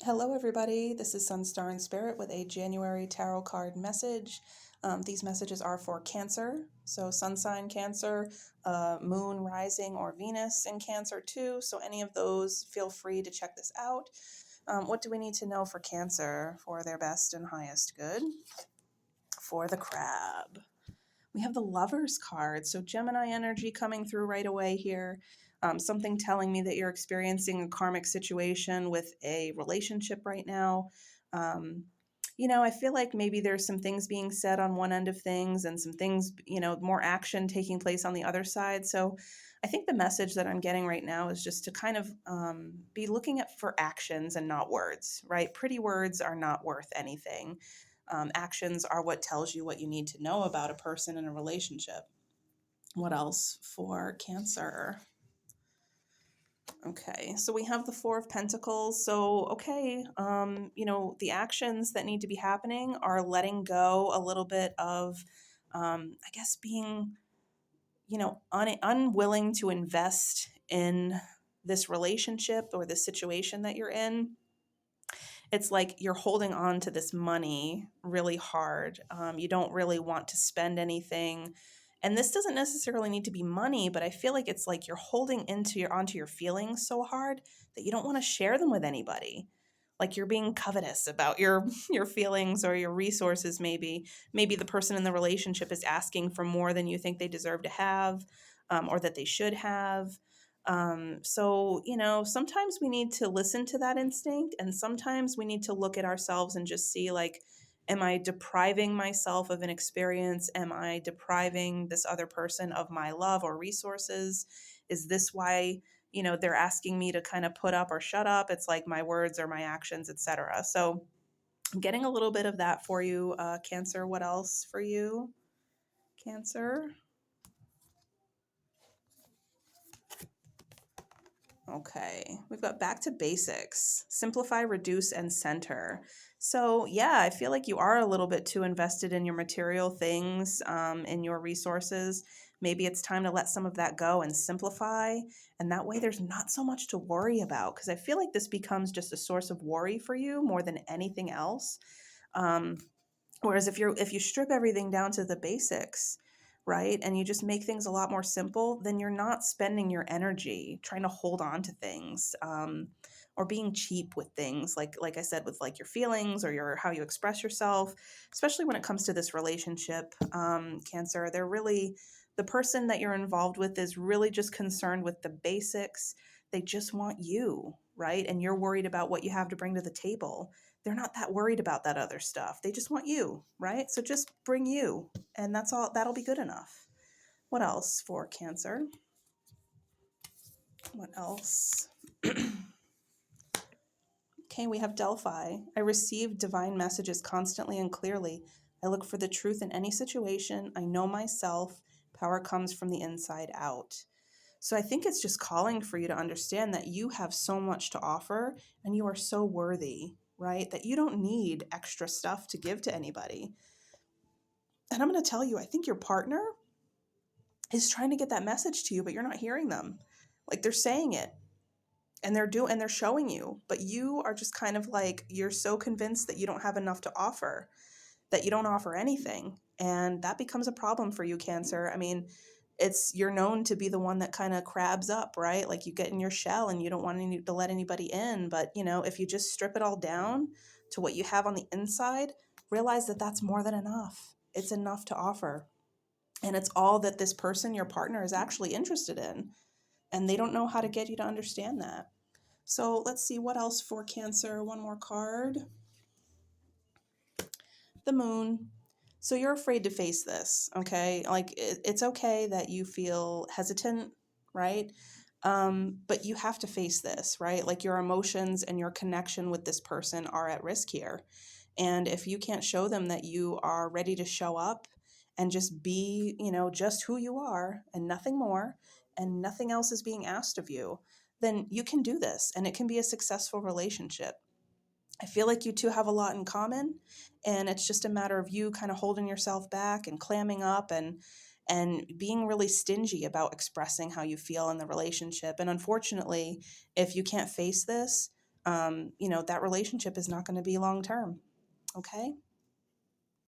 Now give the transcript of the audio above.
Hello, everybody. This is Sunstar and Spirit with a January tarot card message. These messages are for Cancer, so Sun sign Cancer, Moon rising or Venus in Cancer too. So any of those, feel free to check this out. What do we need to know for Cancer for their best and highest good? For the Crab, we have the Lovers card. So Gemini energy coming through right away here. Something telling me that you're experiencing a karmic situation with a relationship right now. Um, I feel like maybe there's some things being said on one end of things and some things, more action taking place on the other side. So I think the message that I'm getting right now is just to kind of be looking at for actions and not words, right? Pretty words are not worth anything. Actions are what tells you what you need to know about a person in a relationship. What else for Cancer? Okay, so we have the Four of Pentacles. So, okay, the actions that need to be happening are letting go a little bit of, I guess, being, unwilling to invest in this relationship or this situation that you're in. It's like you're holding on to this money really hard. You don't really want to spend anything. And this doesn't necessarily need to be money, but I feel like it's like you're holding onto your feelings so hard that you don't want to share them with anybody. Like you're being covetous about your your feelings or your resources. Maybe the person in the relationship is asking for more than you think they deserve to have, or that they should have. Sometimes we need to listen to that instinct, and sometimes we need to look at ourselves and just see, like, am I depriving myself of an experience? Am I depriving this other person of my love or resources? Is this why, they're asking me to kind of put up or shut up? It's like my words or my actions, etc. So I'm getting a little bit of that for you, Cancer. What else for you, Cancer? Okay, we've got back to basics, simplify, reduce, and center. So, yeah, I feel like you are a little bit too invested in your material things, in your resources. Maybe it's time to let some of that go and simplify. And that way there's not so much to worry about, because I feel like this becomes just a source of worry for you more than anything else. Um, Whereas if you strip everything down to the basics, right, and you just make things a lot more simple, then you're not spending your energy trying to hold on to things, or being cheap with things, like I said, with like your feelings or your how you express yourself, especially when it comes to this relationship, Cancer. They're really the person that you're involved with is really just concerned with the basics. They just want you, right? And you're worried about what you have to bring to the table. They're not that worried about that other stuff. They just want you, right? So just bring you, and that's all. That'll be good enough. What else for Cancer? What else? Okay, we have Delphi. I receive divine messages constantly and clearly. I look for the truth in any situation. I know myself. Power comes from the inside out. So I think it's just calling for you to understand that you have so much to offer and you are so worthy, right? That you don't need extra stuff to give to anybody. And I'm going to tell you, I think your partner is trying to get that message to you, but you're not hearing them. Like they're saying it and they're showing you, but you are just kind of like, you're so convinced that you don't have enough to offer, that you don't offer anything. And that becomes a problem for you, Cancer. I mean, you're known to be the one that kind of crabs up, right? Like you get in your shell and you don't want to let anybody in. But, if you just strip it all down to what you have on the inside, realize that that's more than enough. It's enough to offer. And it's all that this person, your partner, is actually interested in. And they don't know how to get you to understand that. So let's see what else for Cancer. One more card. The Moon. So you're afraid to face this, okay? Like it's okay that you feel hesitant, right? But you have to face this, right? Like your emotions and your connection with this person are at risk here. And if you can't show them that you are ready to show up and just be, just who you are and nothing more, and nothing else is being asked of you, then you can do this and it can be a successful relationship. I feel like you two have a lot in common, and it's just a matter of you kind of holding yourself back and clamming up and being really stingy about expressing how you feel in the relationship. And unfortunately, if you can't face this, that relationship is not going to be long term. Okay.